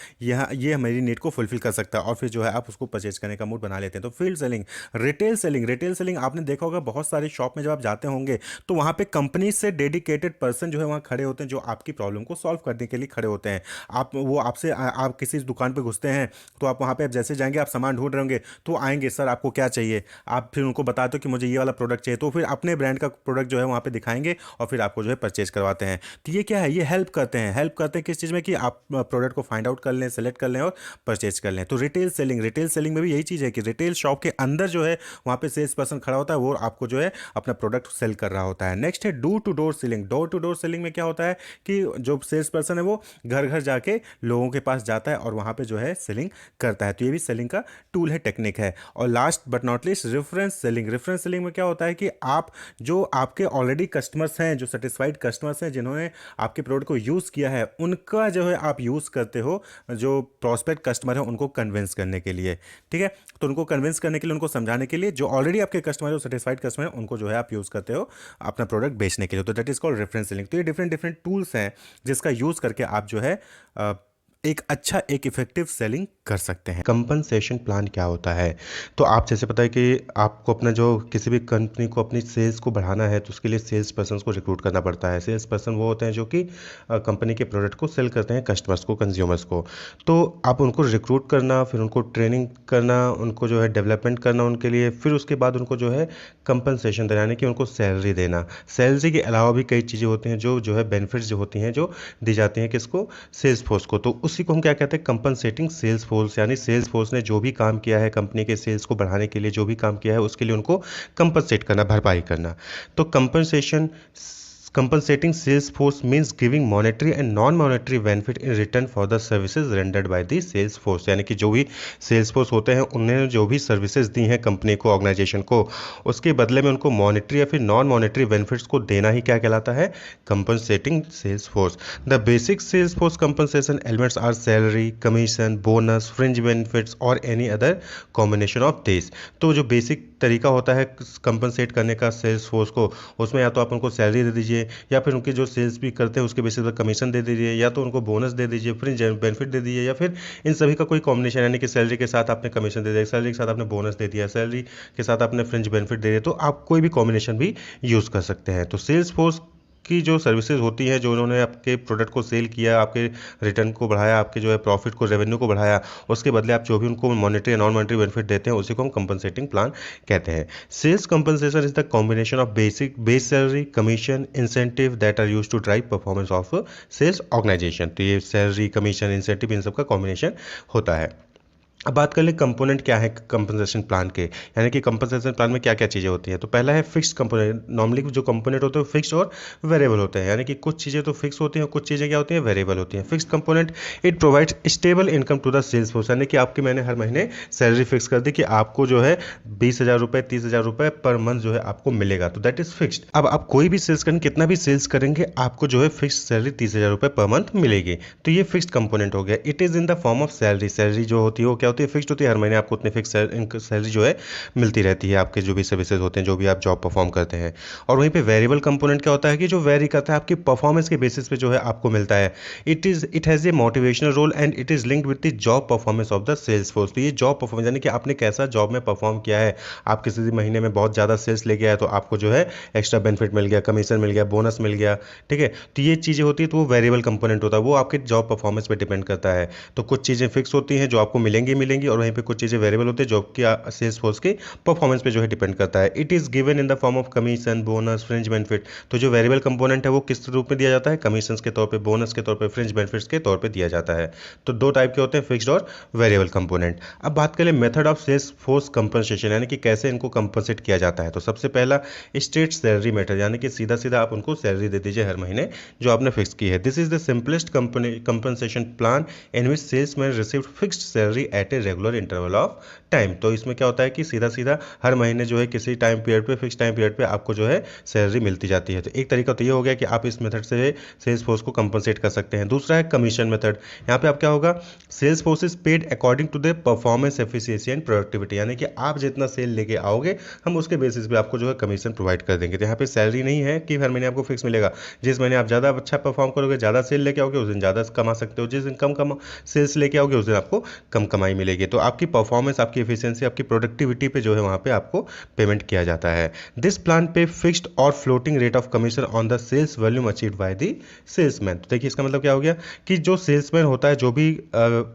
ये मेरी नीड को फुलफिल कर सकता है, और फिर जो है आप उसको परचेज करने का मूड बना लेते हैं। तो field selling. Retail selling. Retail selling आपने देखा होगा बहुत सारे शॉप में जब आप जाते होंगे, तो वहाँ पे कंपनी से डेडिकेटेड पर्सन जो है वहाँ खड़े होते हैं, जो आपकी प्रॉब्लम को सॉल्व करने के लिए खड़े होते हैं। आप किसी दुकान पे घुसते हैं, तो आप वहाँ पे जैसे जाएंगे, आप सामान ढूंढ रहे होंगे, तो आएंगे, सर आपको क्या चाहिए, आप फिर उनको बता दो कि मुझे ये वाला प्रोडक्ट चाहिए, तो फिर अपने ब्रांड का प्रोडक्ट जो है वहाँ पे दिखाएंगे, और फिर आपको जो है परचेज करवाते हैं। तो ये क्या है, ये हेल्प करते हैं किस चीज़ में, कि आप प्रोडक्ट को फाइंड आउट कर लें, सेलेक्ट कर लें और परचेज कर लें। तो रिटेल सेलिंग में भी यही चीज़ है कि रिटेल शॉप के अंदर जो है वहाँ पे सेल्स पर्सन खड़ा होता है, वो आपको जो है अपना प्रोडक्ट सेल कर रहा होता है। नेक्स्ट है door to door selling. Door to door selling में क्या होता है कि जो सेल्स पर्सन है वो घर घर जाके लोगों के पास जाता है और वहाँ पे जो है सेलिंग करता है। तो ये भी सेलिंग का टूल है, टेक्निक है। और last but not least reference selling. Reference selling में क्या होता है कि आप जो आपके ऑलरेडी कस्टमर्स हैं, जो सेटिस्फाइड कस्टमर्स हैं, जिन्होंने आपके प्रोडक्ट को यूज़ किया है, उनका जो है आप यूज़ करते हो, जो प्रॉस्पेक्ट कस्टमर है उनको कन्विंस करने के लिए। ठीक है, तो उनको कन्विंस करने के लिए, उनको समझाने के लिए, जो ऑलरेडी आपके कस्टमर है, जो सेटिस्फाइड कस्टमर है, उनको जो है आप यूज़ करते हो अपना प्रोडक्ट बेचने के लिए। तो that is called reference selling. तो ये डिफरेंट डिफरेंट टूल्स हैं जिसका यूज़ करके आप जो है एक इफेक्टिव सेलिंग कर सकते हैं। कंपनसेशन प्लान क्या होता है? तो आप जैसे पता है कि आपको अपना जो किसी भी कंपनी को अपनी सेल्स को बढ़ाना है, तो उसके लिए सेल्स पर्सन को रिक्रूट करना पड़ता है। सेल्स पर्सन वो होते हैं जो कि कंपनी के प्रोडक्ट को सेल करते हैं कस्टमर्स को, कंज्यूमर्स को। तो आप उनको रिक्रूट करना, फिर उनको ट्रेनिंग करना, उनको जो है डेवलपमेंट करना उनके लिए, फिर उसके बाद उनको जो है कंपनसेशन देना, यानी कि उनको सैलरी देना। सैलरी के अलावा भी कई चीज़ें होती हैं जो है बेनिफिट्स जो होती हैं, जो दी जाती हैं किसको, सेल्स फोर्स को। तो उसी को हम क्या कहते हैं, कंपनसेटिंग सेल्स फोर्स। यानी सेल्स फोर्स ने जो भी काम किया है कंपनी के सेल्स को बढ़ाने के लिए, जो भी काम किया है उसके लिए उनको कंपनसेट करना, भरपाई करना। तो Compensating sales force means giving monetary and non-monetary benefit in return for the services rendered by the sales force। यानी कि जो भी सेल्स फोर्स होते हैं उन्होंने जो भी सर्विसेज दी हैं कंपनी को, ऑर्गेनाइजेशन को, उसके बदले में उनको मॉनेटरी या फिर नॉन मॉनेटरी बेनिफिट्स को देना ही क्या कहलाता है, compensating sales force. The basic sales force compensation elements are salary, commission, bonus, fringe benefits और any other combination of this. तो जो बेसिक तरीका होता है कंपनसेट करने का सेल्स फोर्स को, उसमें या तो आप उनको सैलरी दे दीजिए, या फिर उनके जो सेल्स भी करते हैं उसके बेसिस पर कमीशन दे दीजिए, या तो उनको बोनस दे दीजिए, फ्रिंज बेनिफिट दे दीजिए, या फिर इन सभी का कोई कॉम्बिनेशन। यानी कि सैलरी के साथ आपने कमीशन दे दिया, सैलरी के साथ आपने बोनस दे दिया, सैलरी के साथ आपने फ्रिंज बेनिफिट दे दिया, तो आप कोई भी कॉम्बिनेशन भी यूज़ कर सकते हैं। तो सेल्स फोर्स की जो सर्विसेज होती हैं, जो उन्होंने आपके प्रोडक्ट को सेल किया, आपके रिटर्न को बढ़ाया, आपके जो है प्रॉफिट को, रेवेन्यू को बढ़ाया, उसके बदले आप जो भी उनको मॉनेटरी नॉन मॉनेटरी बेनिफिट देते हैं उसी को हम कंपनसेटिंग प्लान कहते हैं। Sales compensation is the combination of base salary, commission, incentive that are use to drive performance of sales organisation. तो ये सैलरी, कमीशन, इंसेंटिव इन सब का कॉम्बिनेशन होता है। अब बात कर ले कंपोनेंट क्या है कंपनसेशन प्लान के, यानी कि कंपनसेशन प्लान में क्या क्या चीज़ें होती हैं। तो पहला है फिक्स्ड कंपोनेंट। नॉर्मली जो कंपोनेंट होते हैं फिक्स्ड और वेरिएबल होते हैं, यानी कि कुछ चीज़ें तो फिक्स होती हैं और कुछ चीज़ें क्या होती हैं, वेरिएबल होती हैं। Fixed component it provides stable income to the sales force, यानी कि आपकी मैंने हर महीने सैलरी फिक्स कर दी कि आपको जो है 20,000 रुपये, 30,000 रुपये पर मंथ जो है आपको मिलेगा, तो दैट इज फिक्स्ड। अब आप कोई भी सेल्स करेंगे, कितना भी सेल्स करेंगे, आपको जो है फिक्स्ड सैलरी 30,000 रुपये पर मंथ मिलेगी। तो ये फिक्स्ड कंपोनेंट हो गया। It is in the form of salary. Salary जो होती है वो क्या होती है, फिक्स्ड होती है। हर महीने आपको उतनी फिक्स सैलरी जो है मिलती रहती है आपके जो भी सर्विसेज होते हैं, जो भी आप जॉब परफॉर्म करते हैं। और वहीं पे वेरिएबल कंपोनेंट क्या होता है कि जो वेरी करता है आपकी परफॉर्मेंस के बेसिस पे जो है आपको मिलता है। It has a motivational role and it is linked with the job performance of the sales force. तो ये जॉब परफॉर्मेंस यानी कि आपने कैसा जॉब में परफॉर्म किया है। आप किसी महीने में बहुत ज़्यादा सेल्स लेके आए तो आपको जो है एक्स्ट्रा बेनिफिट मिल गया, कमीशन मिल गया, बोनस मिल गया, ठीक है। तो ये चीज़ें होती है, तो वो वेरिएबल कंपोनेंट होता है, वो आपके जॉब परफॉर्मेंस पे डिपेंड करता है। तो कुछ चीज़ें फिक्स होती हैं जो आपको मिलेंगी मिलेंगी, और वहीं पे कुछ चीज़ें वेरिएबल होती है जो आपकी सेल्स फोर्स के परफॉर्मेंस पे जो है डिपेंड करता है। It is given in the form of commission, bonus, fringe benefit. तो जो वेरिएबल कंपोनेंट है वो किस रूप में दिया जाता है, कमीशन के तौर पे, बोनस के तौर पे, फ्रिंज बेनिफिट्स के तौर पे दिया जाता है। तो दो टाइप के होते हैं, फिक्स्ड और वेरिएबल कंपोनेंट। अब बात करें method of sales force compensation, यानी कि कैसे इनको कंपनसेट किया जाता है। तो सबसे पहला स्ट्रेट सैलरी मेथड, यानी कि सीधा सीधा आप उनको सैलरी दे दीजिए हर महीने जो आपने फिक्स की है। This is the simplest compensation plan in which salesman received fixed salary at a regular interval of time. तो इसमें क्या होता है कि सीधा सीधा हर महीने जो है किसी टाइम पीरियड पे, फिक्स टाइम पीरियड पे आपको जो है सैलरी मिलती जाती है। तो एक तरीका तो ये हो गया कि आप इस मेथड से सेल्स फोर्स को कंपनसेट कर सकते हैं। दूसरा है कमीशन मेथड। यहाँ पे आप क्या होगा, sales force is paid according to the performance, efficiency and productivity, यानी कि आप जितना सेल लेके आओगे हम उसके बेसिस पे आपको जो है कमीशन प्रोवाइड कर देंगे। तो यहाँ पे सैलरी नहीं है कि हर महीने आपको फिक्स मिलेगा। जिस महीने आप ज़्यादा अच्छा परफॉर्म करोगे, ज़्यादा सेल लेके आओगे, उस दिन ज़्यादा कमा सकते हो। जिस दिन कम सेल्स लेके आओगे उस दिन आपको कम कमाई मिलेगी। तो आपकी परफॉर्मेंस, आपकी एफिशिएंसी, आपकी प्रोडक्टिविटी पे जो है वहाँ पे आपको पेमेंट किया जाता है। दिस प्लान पे फिक्स्ड और floating rate of commission on the sales volume achieved by the salesman. तो देखिए इसका मतलब क्या हो गया कि जो सेल्समैन होता है, जो भी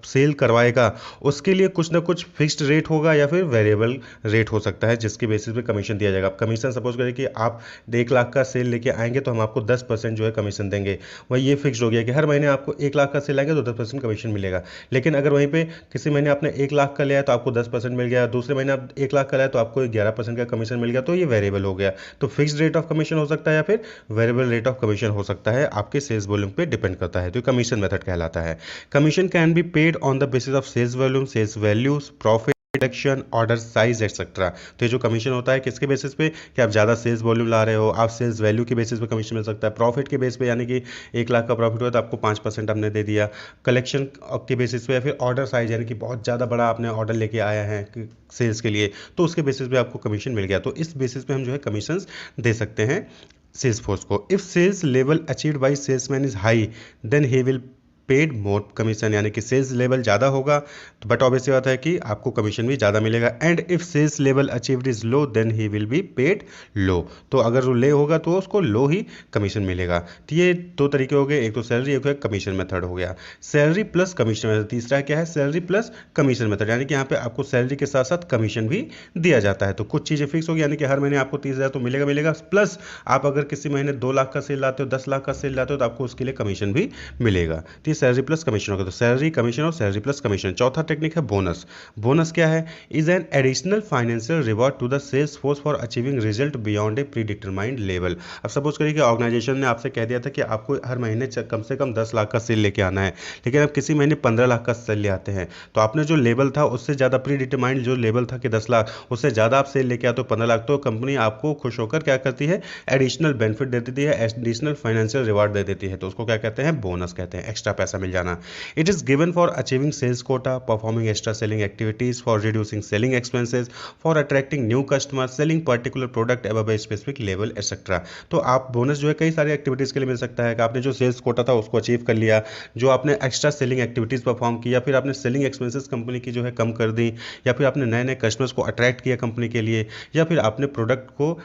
सेल करवाएगा, उसके लिए कुछ ना कुछ फिक्स्ड रेट होगा या फिर वेरिएबल रेट हो सकता है जिसके बेसिस पे कमीशन दिया जाएगा। आप कमीशन सपोज करें कि आप 1 लाख का सेल लेके आएंगे तो हम आपको 10% जो है कमीशन देंगे। वही ये फिक्स्ड हो गया कि हर महीने आपको 1 लाख का सेल आएंगे तो 10% कमीशन मिलेगा। लेकिन अगर वहीं पे किसी महीने आपने 1 लाख का लिया तो आपको 10% मिल गया, दूसरे महीने आप 1 लाख का लाया तो आपको 11% का कमीशन मिल गया, तो ये वेरिएबल हो गया। तो फिक्स्ड रेट ऑफ कमीशन हो सकता है या फिर वेरिएबल रेट ऑफ कमीशन हो सकता है, आपके सेल्स वॉल्यूम पे डिपेंड करता है। तो कमीशन मेथड कहलाता है। Commission can be paid on the basis of sales volume, sales values, profit reduction, order size etcetera. तो ये जो कमीशन होता है किसके बेसिस पे कि आप ज़्यादा सेल्स वॉल्यूम ला रहे हो, आप सेल्स वैल्यू के बेसिस पे कमीशन मिल सकता है, प्रॉफिट के बेस पे, यानी कि 1 लाख का प्रॉफिट हुआ तो आपको 5% आपने दे दिया, कलेक्शन के बेसिस पे, या फिर ऑर्डर साइज यानी कि बहुत ज़्यादा बड़ा आपने ऑर्डर लेके आया है सेल्स के लिए, तो उसके बेसिस पे आपको कमीशन मिल गया। तो इस बेसिस पे हम जो है कमीशन दे सकते हैं सेल्स फोर्स को। If sales level achieved by salesman is high then he will paid more commission, यानी कि सेल्स लेवल ज़्यादा होगा तो बट ऑब्वियसली बात है कि आपको कमीशन भी ज़्यादा मिलेगा। And if sales level achieved is low then he will be paid low. तो अगर वो ले होगा तो उसको लो ही कमीशन मिलेगा। तो ये दो तरीके हो गए, एक तो सैलरी, एक है कमीशन मेथड हो गया। Salary plus commission method. तीसरा क्या है, सैलरी प्लस कमीशन मेथड, यानी कि यहाँ पे आपको सैलरी के साथ साथ कमीशन भी दिया जाता है। तो कुछ चीज़ें फिक्स होगी, यानी कि हर महीने आपको 30,000 तो मिलेगा, प्लस आप अगर किसी महीने 2 लाख का सेल लाते हो, 10 लाख का सेल लाते हो तो आपको उसके लिए कमीशन भी मिलेगा। तो सैलरी प्लस कमीशन होगा। तो सैलरी, कमीशन और सैलरी प्लस कमीशन। चौथा टेक्निक है बोनस। बोनस क्या है, is an additional financial reward to the sales force for achieving result beyond a pre determined level. अब सपोज करिए कि ऑर्गेनाइजेशन ने आपसे कह दिया था कि आपको हर महीने कम से कम 10 लाख का सेल लेके आना है, लेकिन अब किसी महीने 15 लाख का सेल ले आते हैं, तो आपने जो लेवल था उससे ज़्यादा, प्री डिटरमाइंड जो लेवल था कि 10 लाख, उससे ज़्यादा आप सेल लेके आते हो 15 लाख, तो कंपनी आपको खुश होकर क्या करती है, एडिशनल बेनिफिट दे देती है, एडिशनल फाइनेंशियल रिवॉर्ड दे देती है। तो उसको क्या कहते हैं, बोनस कहते हैं, एक्स्ट्रा पैसा मिल जाना। It is given for achieving sales quota, performing extra selling activities, for reducing selling expenses, for attracting new customers, selling particular product above a specific level, etc. तो आप बोनस जो है कई सारी एक्टिविटीज़ के लिए मिल सकता है कि आपने जो सेल्स कोटा था उसको अचीव कर लिया, जो आपने एक्स्ट्रा सेलिंग एक्टिविटीज़ परफॉर्म की, या फिर आपने सेलिंग एक्सपेंसेस कंपनी की जो है कम कर दी, या फिर आपने नए नए कस्टमर्स को अट्रैक्ट किया कंपनी के लिए, या फिर आपने प्रोडक्ट को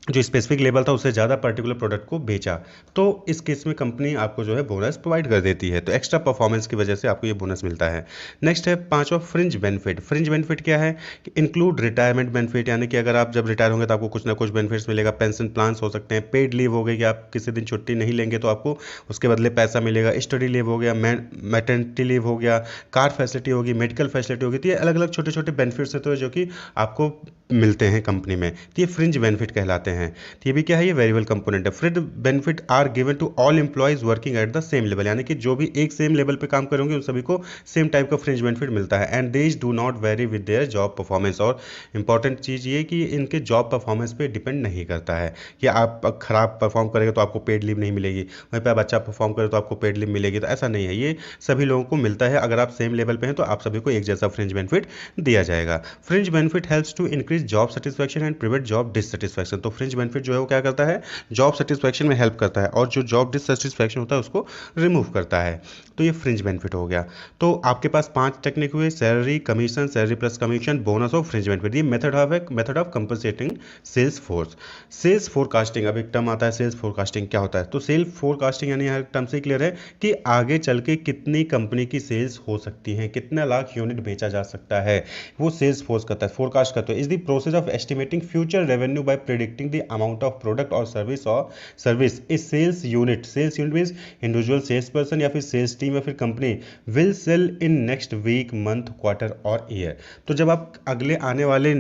जो स्पेसिफिक लेवल था उससे ज़्यादा पर्टिकुलर प्रोडक्ट को बेचा, तो इस केस में कंपनी आपको जो है बोनस प्रोवाइड कर देती है। तो एक्स्ट्रा परफॉर्मेंस की वजह से आपको ये बोनस मिलता है। नेक्स्ट है पांचवा फ्रिंज बेनिफिट। फ्रिंज बेनिफिट क्या है कि इंक्लूड रिटायरमेंट बेनिफिट, यानी कि अगर आप जब रिटायर होंगे तो आपको कुछ ना कुछ बेनिफिट्स मिलेगा। पेंशन प्लान्स हो सकते हैं, पेड लीव हो गई कि आप किसी दिन छुट्टी नहीं लेंगे तो आपको उसके बदले पैसा मिलेगा, स्टडी लीव हो गया, मैटर्निटी लीव हो गया, कार फैसिलिटी होगी, मेडिकल फैसिलिटी होगी। तो ये अलग अलग छोटे छोटे बेनिफिट्स होते हैं जो कि आपको मिलते हैं कंपनी में, तो ये फ्रिंज बेनिफिट कहलाते हैं। तो ये भी क्या है, ये वेरिएबल कंपोनेंट है। Fringe benefit are given to all employees working at the same level, यानी कि जो भी एक सेम लेवल पे काम करेंगे उन सभी को सेम टाइप का फ्रिंज बेनिफिट मिलता है। And these do not very with their job performance, और इंपॉर्टेंट चीज़ ये कि इनके जॉब परफॉर्मेंस पे डिपेंड नहीं करता है कि आप खराब परफॉर्म करेंगे तो आपको पेड लीव नहीं मिलेगी, वहीं पर आप अच्छा परफॉर्म करें तो आपको पेड लीव मिलेगी। तो ऐसा नहीं है, ये सभी लोगों को मिलता है। अगर आप सेम लेवल पे हैं तो आप सभी को एक जैसा फ्रिंज बेनिफिट दिया जाएगा। Fringe benefit helps to increase job satisfaction and prevent job dissatisfaction. तो फ्रिंज बेनिफिट जो है वो क्या करता है, जॉब सेटिस्फैक्शन में हेल्प करता है, और जो जॉब डिससेटिस्फैक्शन होता है उसको रिमूव करता है। तो ये फ्रिंज बेनिफिट हो गया। तो आपके पास 5 टेक्निक हुए, salary, commission, salary plus commission, bonus और फ्रिंज बेनिफिट। ये method of compensating sales force. Sales forecasting, अब एक टर्म आता है सेल्स फोरकास्टिंग, क्या होता है? तो सेल्स फोरकास्टिंग यानी हर टर्म से क्लियर है कि आगे चल के कितनी कंपनी की सेल्स हो सकती है, कितना लाख यूनिट बेचा जा सकता है, वो सेल्स फोर्स करता है, फोरकास्ट करता है। Is the process of estimating future revenue by predicting the amount of product और service a sales unit means individual sales person या फिर सेल्स टीम या फिर company will sell in next week, month, quarter और year. तो जब आप अगले आने वाले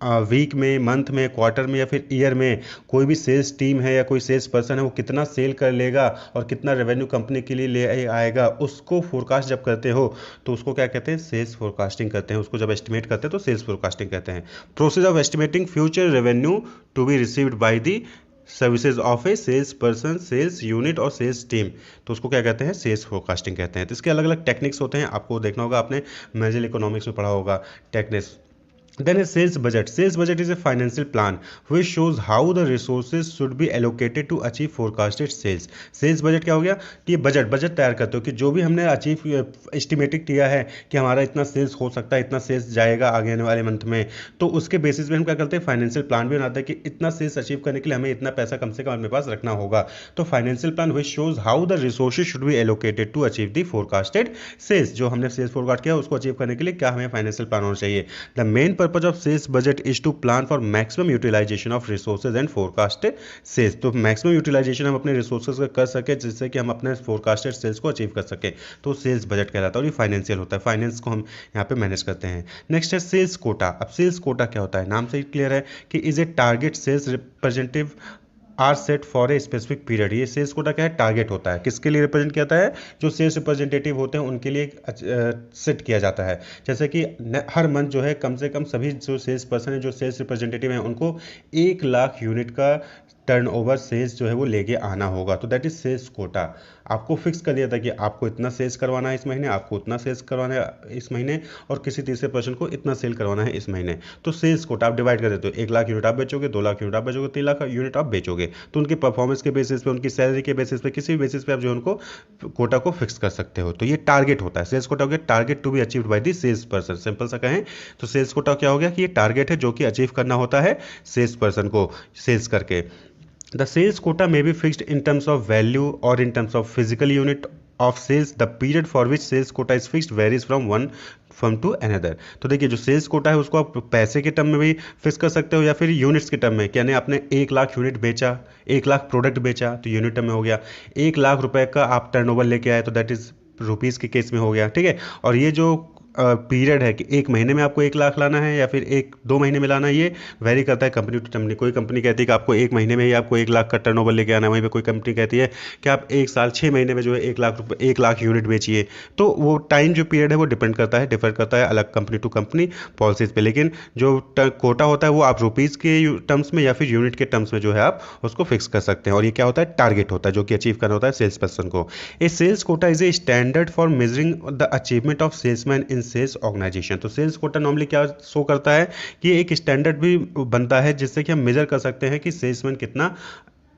वीक में, मंथ में, क्वार्टर में या फिर ईयर में कोई भी सेल्स टीम है या कोई सेल्स पर्सन है वो कितना सेल कर लेगा और कितना रेवेन्यू कंपनी के लिए ले आएगा, उसको फोरकास्ट जब करते हो तो उसको क्या कहते हैं, सेल्स फोरकास्टिंग करते हैं। उसको जब एस्टिमेट करते हैं तो सेल्स फोरकास्टिंग कहते हैं। Process of estimating future revenue to be received by the services of a sales person, sales unit और सेल्स टीम, तो उसको क्या कहते हैं, सेल्स फोरकास्टिंग कहते हैं। तो इसके अलग अलग टेक्निक्स होते हैं, आपको देखना होगा, आपने मैनेजर इकोनॉमिक्स में पढ़ा होगा techniques. Then a sales budget. Sales budget is a financial plan which shows how the resources should be allocated to achieve forecasted sales. Sales budget क्या हो गया कि ये बजट तैयार करते हो कि जो भी हमने अचीव एस्टिमेटेड किया है कि हमारा इतना सेल्स हो सकता है, इतना सेल्स जाएगा आगे आने वाले मंथ में, तो उसके बेसिस पे हम क्या करते हैं, फाइनेंशियल प्लान भी बनाते हैं कि इतना सेल्स अचीव करने के लिए हमें इतना पैसा कम से कम अपने पास रखना होगा। तो financial plan which shows how the resources should be allocated to achieve the forecasted sales. जो हमने सेल्स फोरकास्ट किया उसको अचीव करने के लिए क्या हमें फाइनेंशियल प्लान होना चाहिए। The main purpose of sales budget is to plan for maximum utilisation of resources and forecasted sales. तो मैक्सिमम यूटिलाइजेशन हम अपने रिसोर्सेज का कर सके जिससे कि हम अपने फोरकास्टेड सेल्स को अचीव कर सके, तो सेल्स बजट कहलाता है। और ये फाइनेंशियल होता है, फाइनेंस को हम यहाँ पे मैनेज करते हैं। नेक्स्ट है सेल्स कोटा। अब सेल्स कोटा क्या होता है, नाम से ही क्लियर है कि is a target sales representative are set for a specific period. ये सेल्स कोटा क्या है, टारगेट होता है, किसके लिए रिप्रेजेंट किया जाता है, जो सेल्स रिप्रेजेंटेटिव होते हैं उनके लिए सेट किया जाता है। जैसे कि हर मंथ जो है कम से कम सभी जो सेल्स पर्सन है, जो सेल्स रिप्रेजेंटेटिव हैं, उनको 1 लाख यूनिट का टर्नओवर सेल्स जो है वो लेके आना होगा। तो दैट इज सेल्स कोटा। आपको फिक्स कर दिया था कि आपको इतना सेल्स करवाना है इस महीने, आपको उतना सेल्स करवाना है इस महीने, और किसी तीसरे पर्सन को इतना सेल करवाना है इस महीने। तो सेल्स कोटा आप डिवाइड कर देते हो, 1 लाख यूनिट आप बेचोगे, 2 लाख यूनिट आप बेचोगे, 3 लाख यूनिट आप बेचोगे। तो उनकी परफॉर्मेंस के बेसिस पे, उनकी सैलरी के बेसिस पे, किसी भी बेसिस पे आप जो उनको कोटा को फिक्स कर सकते हो। तो ये टारगेट होता है, सेल्स कोटा हो गया target to be achieved by the sales person. Simple सा कहें तो सेल्स कोटा क्या हो गया कि ये टारगेट है जो कि अचीव करना होता है सेल्स पर्सन को सेल्स करके। The sales quota may be fixed in terms of value or in terms of physical unit of sales. The period for which sales quota is fixed varies from one firm to another. तो देखिए जो sales Kota है उसको आप पैसे के term में भी फिक्स कर सकते हो या फिर यूनिट्स के टर्म में, यानी आपने 1 लाख यूनिट बेचा, 1 लाख प्रोडक्ट बेचा तो यूनिट टर्म में हो गया। 1 लाख रुपए का आप टर्नओवर लेके आए तो दैट इज रुपीज़ के केस में हो गया, ठीक है। और ये जो पीरियड है कि 1 महीने में आपको 1 लाख लाना है या फिर 1-2 महीने में लाना है, ये वेरी करता है कंपनी टू कंपनी। कोई कंपनी कहती है कि आपको 1 महीने में ही आपको 1 लाख का टर्नओवर लेके आना है, वहीं पे कोई कंपनी कहती है कि आप 1 साल 6 महीने में जो है 1 लाख यूनिट बेचिए। तो वो टाइम जो पीरियड है वो डिपेंड करता है, डिफर करता है अलग कंपनी टू कंपनी पॉलिसीज पे। लेकिन जो कोटा होता है वो आप रुपीज़ के टर्म्स में या फिर यूनिट के टर्म्स में जो है आप उसको फिक्स कर सकते हैं। और ये क्या होता है, टारगेट होता है जो कि अचीव करना होता है सेल्स पर्सन को। A sales quota is a standard for measuring the achievement of salesman in sales organisation. तो सेल्स कोटा नॉर्मली क्या शो करता है कि एक स्टैंडर्ड भी बनता है जिससे कि हम मेजर कर सकते हैं कि सेल्समैन कितना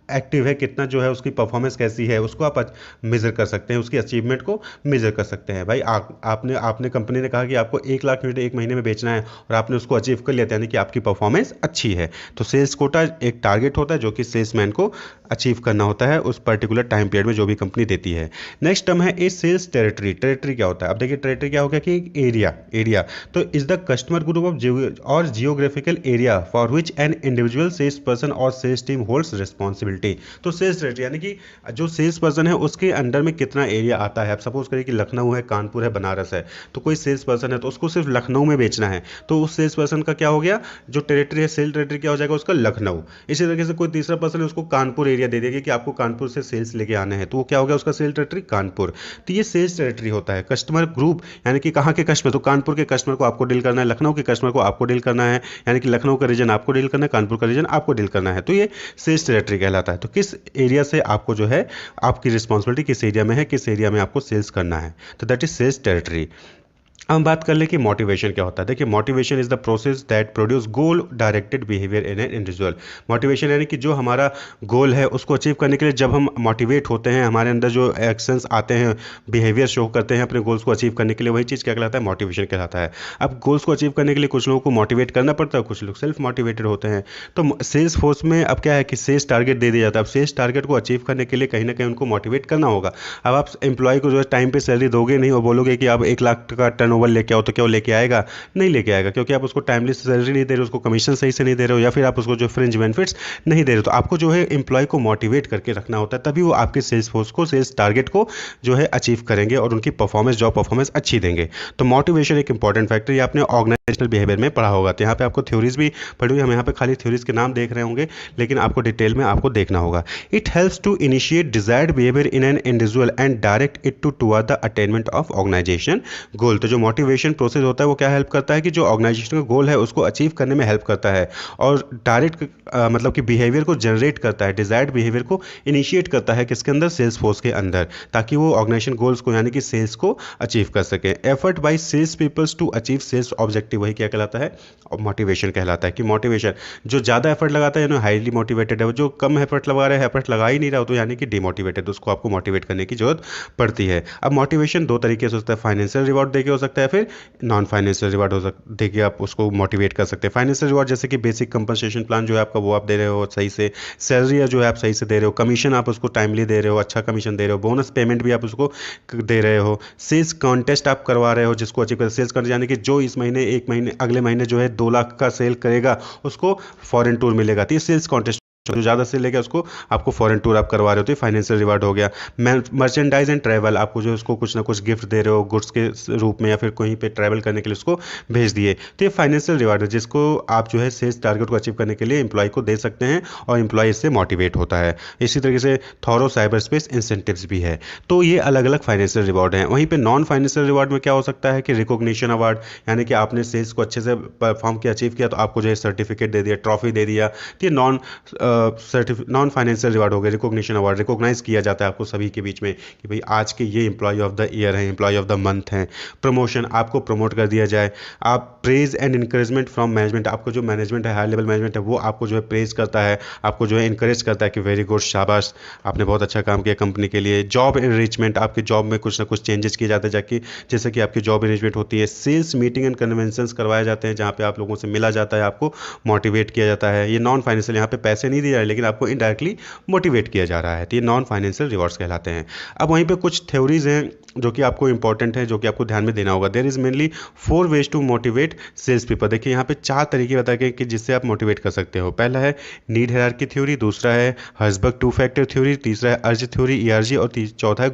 एक्टिव है, कितना जो है उसकी परफॉर्मेंस कैसी है, उसको आप मेज़र कर सकते हैं, उसकी अचीवमेंट को मेज़र कर सकते हैं। भाई आपने कंपनी ने कहा कि आपको 1 लाख यूनिट एक महीने में बेचना है और आपने उसको अचीव कर लिया, यानी कि आपकी परफॉर्मेंस अच्छी है। तो सेल्स कोटा एक टारगेट होता है जो कि सेल्समैन को अचीव करना होता है उस पर्टिकुलर टाइम पीरियड में जो भी कंपनी देती है। नेक्स्ट टर्म है ए सेल्स टेरिटरी। टेरिटरी क्या होता है? अब देखिए टेरिटरी क्या हो गया कि एरिया। एरिया तो is the customer group of और geographical area for which an individual sales person और सेल्स टीम होल्ड्स रिस्पॉन्सिबिलिटी। तो सेल्स टेरिटरी यानी कि जो सेल्स पर्सन है उसके अंडर में कितना एरिया आता है। अब सपोज करिए कि लखनऊ है, कानपुर है, बनारस है, तो कोई सेल्स पर्सन है तो उसको सिर्फ लखनऊ में बेचना है, तो उस सेल्स पर्सन का क्या हो गया, जो टेरिटरी है सेल टेरिटरी क्या हो जाएगा उसका, लखनऊ। इसी तरीके से कोई तीसरा पर्सन है उसको कानपुर एरिया दे देगा कि आपको कानपुर से सेल्स लेके आने हैं, तो वो क्या हो गया उसका सेल टेरिटरी कानपुर। तो ये सेल्स टेरिटरी होता है। कस्टमर ग्रुप यानी कि कहाँ के कस्टमर, तो कानपुर के कस्टमर को आपको डील करना है, लखनऊ के कस्टमर को आपको डील करना है, यानी कि लखनऊ का रीजन आपको डील करना है, कानपुर का रीजन आपको डील करना है। तो ये सेल्स टेरिटरी कहलाता है। तो किस एरिया से आपको जो है आपकी रिस्पॉन्सिबिलिटी किस एरिया में है, किस एरिया में आपको सेल्स करना है, तो दैट इज सेल्स टेरिटरी। अब हम बात कर लें कि मोटिवेशन क्या होता है। देखिए motivation is the process that produce goal directed behaviour in an individual. Motivation यानी कि जो हमारा गोल है उसको अचीव करने के लिए जब हम मोटिवेट होते हैं, हमारे अंदर जो एक्शंस आते हैं, बिहेवियर शो करते हैं अपने गोल्स को अचीव करने के लिए, वही चीज़ क्या कहलाता है, मोटिवेशन कहलाता है। अब गोल्स को अचीव करने के लिए कुछ लोगों को मोटिवेट करना पड़ता है, कुछ लोग सेल्फ मोटिवेटेड होते हैं। तो सेल्स फोर्स में अब क्या है कि सेल्स टारगेट दे दिया जाता है। अब सेल्स टारगेट को अचीव करने के लिए कहीं ना कहीं उनको मोटिवेट करना होगा। अब आप एम्प्लॉय को जो है टाइम पे सैलरी दोगे नहीं और बोलोगे कि आप 1 लाख का टर्नओवर लेके आओ, तो क्या वो लेके आएगा? नहीं लेके आएगा, क्योंकि आप उसको टाइमली सैलरी नहीं दे रहे हो, उसको कमीशन सही से नहीं दे रहे हो, या फिर आप उसको जो फ्रिंज बेनिफिट्स नहीं दे रहे हो। तो आपको जो है एम्प्लॉय को मोटिवेट करके रखना होता है, तभी वो आपके सेल्स फोर्स को, सेल्स टारगेट को जो है अचीव करेंगे और उनकी परफॉर्मेंस, जॉब परफॉर्मेंस अच्छी देंगे। तो मोटिवेशन एक इंपॉर्टेंट फैक्टर, ये आपने ऑर्गेनाइजेशनल बिहेवियर में पढ़ा होगा। तो यहाँ पे आपको थ्योरीज भी पढ़ी हुई, हम यहाँ पे खाली थ्योरीज के नाम देख रहे होंगे, लेकिन आपको डिटेल में आपको देखना होगा। It helps to initiate desired behaviour in an individual and direct it toward the attainment of organisation goal. तो जो मोटिवेशन प्रोसेस होता है वो क्या हेल्प करता है कि जो ऑर्गेनाइजेशन का गोल है उसको अचीव करने में हेल्प करता है, और डायरेक्ट मतलब कि बिहेवियर को जनरेट करता है, डिजायर्ड बिहेवियर को इनिशिएट करता है किसके अंदर, सेल्स फोर्स के अंदर, ताकि वो ऑर्गेनाइजेशन गोल्स को यानी कि सेल्स को अचीव कर सके। Effort by sales peoples to achieve sales objective, वही क्या कहलाता है, मोटिवेशन कहलाता है। कि मोटिवेशन जो ज़्यादा एफर्ट लगाता है यानी हाईली मोटिवेटेड है, जो कम एफर्ट लगा रहा है, एफर्ट लगा ही नहीं रहा हो, तो यानी कि डिमोटिवेटेड, उसको आपको मोटिवेट करने की जरूरत पड़ती है। अब मोटिवेशन दो तरीके से होता है, फाइनेंशियल रिवॉर्ड देके हो सकता है, फिर नॉन फाइनेंशियल रिवॉर्ड देके आप उसको मोटिवेट कर सकते हैं। फाइनेंशियल रिवॉर्ड जैसे कि बेसिक कंपनसेशन प्लान जो है आपका वो आप दे रहे हो सही से, सैलरी जो है आप सही से दे रहे हो, कमीशन आप उसको टाइमली दे रहे हो, अच्छा कमीशन दे रहे हो, बोनस पेमेंट भी आप उसको दे रहे हो, सेल्स कॉन्टेस्ट आप करवा रहे हो जिसको अचीव कर, सेल्स कर यानी कि जो इस महीने एक महीने अगले महीने जो है 2 लाख का सेल करेगा उसको फॉरेन टूर मिलेगा। तो ये सेल्स कॉन्टेस्ट जो ज़्यादा से लेके उसको आपको फॉरेन टूर आप करवा रहे हो, तो फाइनेंशियल रिवार्ड हो गया। मर्चेंडाइज एंड ट्रैवल, आपको जो उसको कुछ ना कुछ गिफ्ट दे रहे हो गुड्स के रूप में, या फिर कहीं पे ट्रैवल करने के लिए उसको भेज दिए, तो ये फाइनेंशियल रिवार्ड है जिसको आप जो है सेल्स टारगेट को अचीव करने के लिए एम्प्लॉय को दे सकते हैं और एम्प्लॉय इससे मोटिवेट होता है। इसी तरीके से थॉरो साइबर स्पेस इंसेंटिव्स भी है। तो ये अलग अलग फाइनेंशियल रिवॉर्ड हैं। वहीं पे नॉन फाइनेंशियल रिवॉर्ड में क्या हो सकता है कि रिकॉग्निशन अवार्ड, यानी कि आपने सेल्स को अच्छे से परफॉर्म किया, अचीव किया, तो आपको जो है सर्टिफिकेट दे दिया, ट्रॉफी दे दिया। तो ये नॉन फाइनेंशियल रिवार्ड हो गया। रिकॉग्निशन अवार्ड, रिकॉग्नाइज किया जाता है आपको सभी के बीच में कि भाई आज के ये एम्प्लॉय ऑफ द ईयर हैं, एम्प्लॉय ऑफ द मंथ हैं। प्रमोशन, आपको प्रमोट कर दिया जाए। आप praise and encouragement from management, आपको जो मैनेजमेंट है, हाई लेवल मैनेजमेंट है, वो आपको जो है प्रेज करता है, आपको जो है इंकरेज करता है कि वेरी गुड, शाबाश, आपने बहुत अच्छा काम किया कंपनी के लिए। जॉब एनरिचमेंट, आपके जॉब में कुछ ना कुछ चेंजेस किए जाते हैं जाकि जैसे कि आपकी जॉब एनरिचमेंट होती है। सेल्स मीटिंग एंड कन्वेंशंस करवाए जाते हैं जहाँ पे आप लोगों से मिला जाता है, आपको मोटिवेट किया जाता है। ये नॉन फाइनेंशियल, यहाँ पे पैसे नहीं दिए जा रहे लेकिन आपको इनडायरेक्टली मोटिवेट किया जा रहा है, तो ये नॉन फाइनेंशियल रिवॉर्ड्स कहलाते हैं। अब वहीं पे कुछ थ्योरीज हैं जो कि आपको इंपॉर्टेंट है, जो कि आपको ध्यान में देना होगा। There is mainly 4 ways to motivate sales people. देखिए यहाँ पे 4 तरीके बताए गए कि जिससे आप मोटिवेट कर सकते हो। पहला है नीड हायरार्की थ्योरी, दूसरा है हर्जबर्ग 2 फैक्टर थ्योरी, तीसरा है अर्ज थ्योरी, ईआरजी, और चौथा है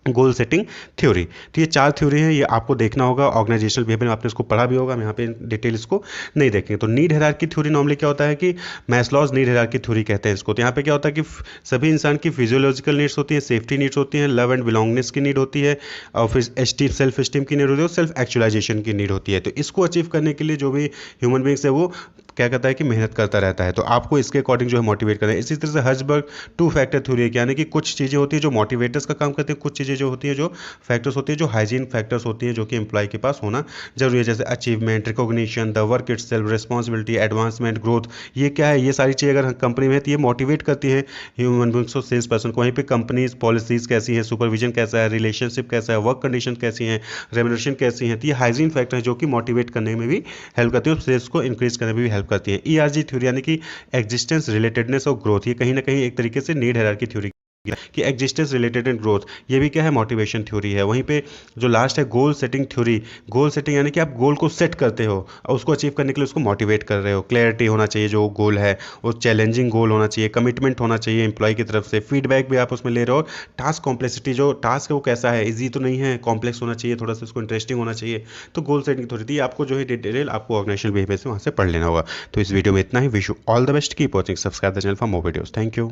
गोल सेटिंग थ्योरी। तो ये 4 थ्योरी हैं, ये आपको देखना होगा। ऑर्गेनाइजेशनल बिहेवियर में आपने इसको पढ़ा भी होगा, हम यहाँ पे डिटेल इसको नहीं देखेंगे। तो नीड हायरार्की थ्योरी नॉर्मली क्या होता है कि मैस्लॉज नीड हायरार्की थ्योरी कहते हैं इसको। तो यहाँ पे क्या होता है कि सभी इंसान की फिजियोलॉजिकल नीड्स होती है, सेफ्टी नीड्स होती हैं, लव एंड बिलोंगनेस की नीड होती है, और फिर सेल्फ एस्टीम की नीड होती है, और सेल्फ एक्चुअलाइजेशन की नीड होती है। तो इसको अचीव करने के लिए जो भी ह्यूमन बींग्स है वो क्या कहता है कि मेहनत करता रहता है, तो आपको इसके अकॉर्डिंग जो है मोटिवेट करना है। इसी तरह से हर्जबर्ग 2 फैक्टर थ्योरी है, यानी कि कुछ चीज़ें होती है जो मोटिवेटर्स का काम करती है, कुछ चीज़ें चीज़ें जो होती हैं, जो फैक्टर्स होती हैं, जो हाइजीन फैक्टर्स होती हैं, जो कि एम्प्लॉय के पास होना जरूरी है, जैसे achievement, recognition, the work itself, responsibility, advancement, growth. ये क्या है, ये सारी चीज़ें अगर कंपनी में है तो ये मोटिवेट करती है ह्यूमन बींग्स को, सेल्स पर्सन को। वहीं पे कंपनीज पॉलिसीज कैसी है, सुपरविजन कैसा है, रिलेशनशिप कैसा है, वर्क कंडीशन कैसी हैं, रेमुनरेशन कैसी हैं, तो ये हाइजीन फैक्टर है जो कि मोटिवेट करने में भी हेल्प करती है और सेल्स को इंक्रीज करने में भी हेल्प करती है। ERG थ्योरी यानी कि एग्जिस्टेंस, रिलेटेडनेस और ग्रोथ, ये कहीं ना कहीं एक तरीके से नीड हायरार्की थ्योरी कि एग्जिस्टेंस, रिलेटेड एंड ग्रोथ, ये भी क्या है, मोटिवेशन थ्योरी है। वहीं पे जो लास्ट है goal setting theory, goal setting यानी कि आप गोल को सेट करते हो और उसको अचीव करने के लिए उसको मोटिवेट कर रहे हो। क्लैरिटी होना चाहिए जो गोल है, वो चैलेंजिंग गोल होना चाहिए, कमिटमेंट होना चाहिए एम्प्लॉय की तरफ से, फीडबैक भी आप उसमें ले रहे हो। टास्क कॉम्प्लेक्सिटी, जो टास्क है वो कैसा है, ईजी तो नहीं है, कॉम्प्लेक्स होना चाहिए, थोड़ा सा उसको इंटरेस्टिंग होना चाहिए। तो गोल सेटिंग थ्योरी थी, आपको जो है डिटेल आपको ऑर्गेनाइजेशन बिहेवियर से वहाँ से पढ़ लेना होगा। तो इस वीडियो में इतना ही। Wish you all the best, keep watching, subscribe the channel for more videos. Thank you.